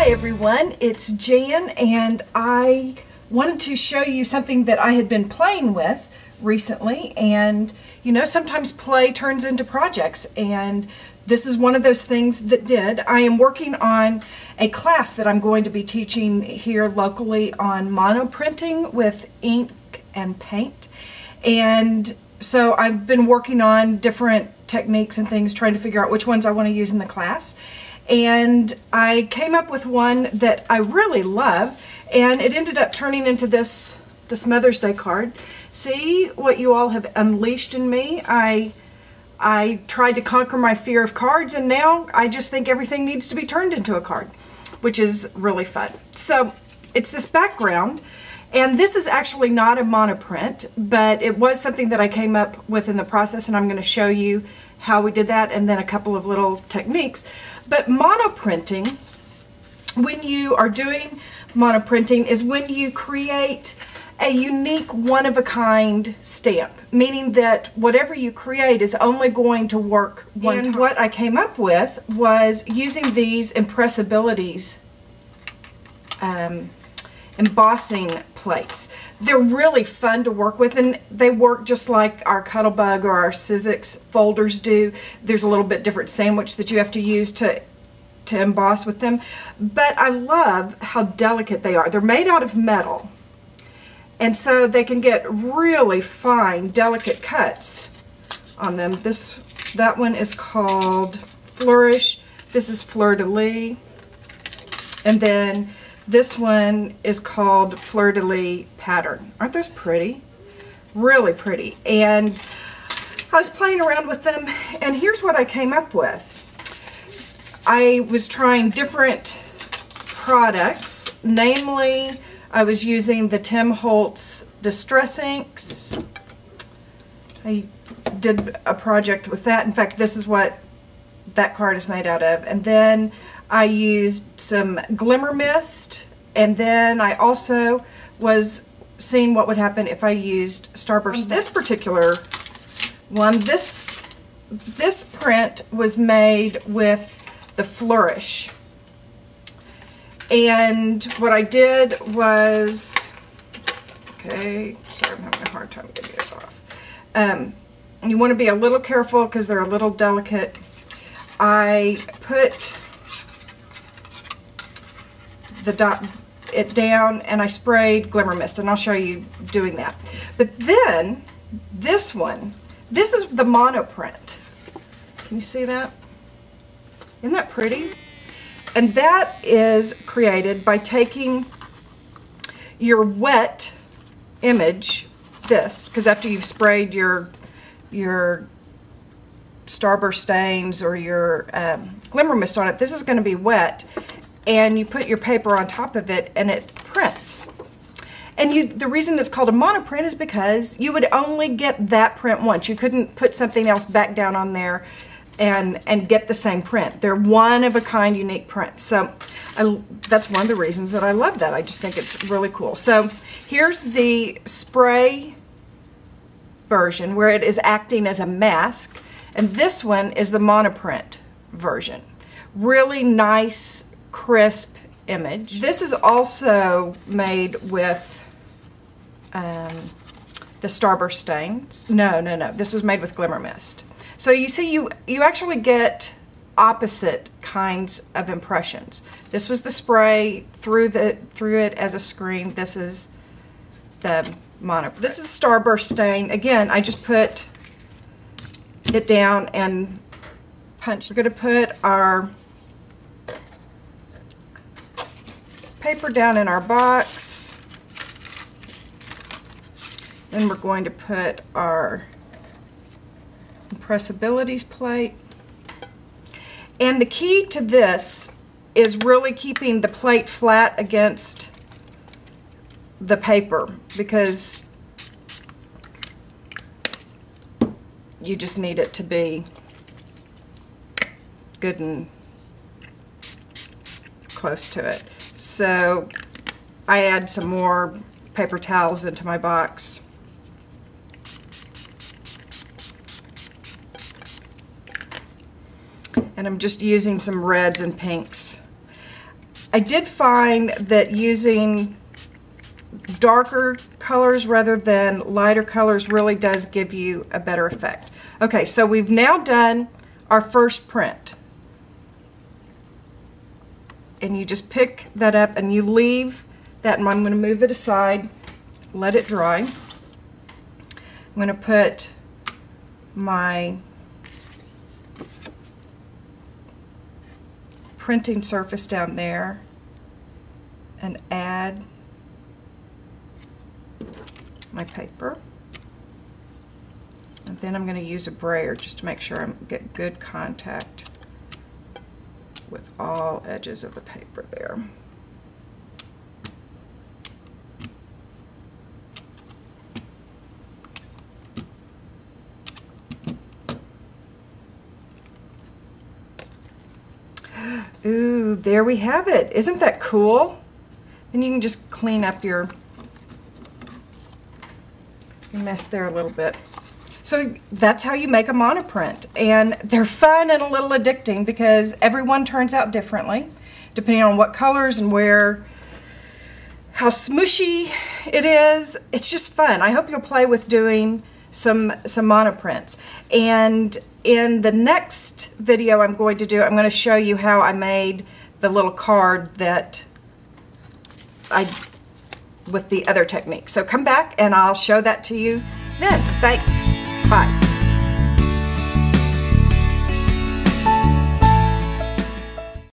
Hi everyone, it's Jan, and I wanted to show you something that I had been playing with recently. And you know, sometimes play turns into projects, and this is one of those things that did. I am working on a class that I'm going to be teaching here locally on monoprinting with ink and paint. And so I've been working on different techniques and things, trying to figure out which ones I want to use in the class. And I came up with one that I really love, and it ended up turning into this Mother's Day card. See what you all have unleashed in me. I tried to conquer my fear of cards, and now I just think everything needs to be turned into a card, which is really fun. So it's this background, and this is actually not a monoprint, but it was something that I came up with in the process, and I'm going to show you how we did that and then a couple of little techniques. But monoprinting, when you are doing monoprinting, is when you create a unique one-of-a-kind stamp, meaning that whatever you create is only going to work one time. And what I came up with was using these Impressibilities embossing plates. They're really fun to work with, and they work just like our Cuttlebug or our Sizzix folders do. There's a little bit different sandwich that you have to use to emboss with them, but I love how delicate they are. They're made out of metal, and so they can get really fine, delicate cuts on them. That one is called Flourish. This is Fleur de Lis, and then this one is called Fleur de Lis Pattern. Aren't those pretty? Really pretty. And I was playing around with them, and here's what I came up with. I was trying different products. Namely, I was using the Tim Holtz Distress Inks. I did a project with that. In fact, this is what that card is made out of. And then I used some Glimmer Mist, and then I also was seeing what would happen if I used Starburst. This particular one, this print was made with the Flourish. And what I did was, okay, sorry, I'm having a hard time getting it off. You want to be a little careful because they're a little delicate. I put it down and I sprayed Glimmer Mist, and I'll show you doing that. But then this one, this is the monoprint. Can you see that? Isn't that pretty? And that is created by taking your wet image, because after you've sprayed your Starburst stains or your Glimmer Mist on it, this is going to be wet, and you put your paper on top of it and it prints. And the reason it's called a monoprint is because you would only get that print once. You couldn't put something else back down on there and get the same print. They're one-of-a-kind unique prints. So that's one of the reasons that I love that. I just think it's really cool. So here's the spray version where it is acting as a mask, and this one is the monoprint version. Really nice, crisp image. This is also made with the Starburst stains. No. This was made with Glimmer Mist. So you see, you actually get opposite kinds of impressions. This was the spray through it as a screen. This is the monoprint. This is Starburst stain. Again, I just put it down and punch. We're going to put our paper down in our box. Then we're going to put our Impressibilities plate. And the key to this is really keeping the plate flat against the paper, because you just need it to be good and close to it. So I add some more paper towels into my box. And I'm just using some reds and pinks. I did find that using darker colors rather than lighter colors really does give you a better effect. Okay, so we've now done our first print. And you just pick that up and you leave that, and I'm going to move it aside, let it dry. I'm going to put my printing surface down there and add my paper. And then I'm going to use a brayer just to make sure I get good contact with all edges of the paper there. Ooh, there we have it. Isn't that cool? Then you can just clean up your mess there a little bit. So that's how you make a monoprint, and they're fun and a little addicting because everyone turns out differently depending on what colors and how smushy it is. It's just fun. I hope you'll play with doing some monoprints. And in the next video I'm going to show you how I made the little card that with the other technique. So come back and I'll show that to you then. Thanks. Bye.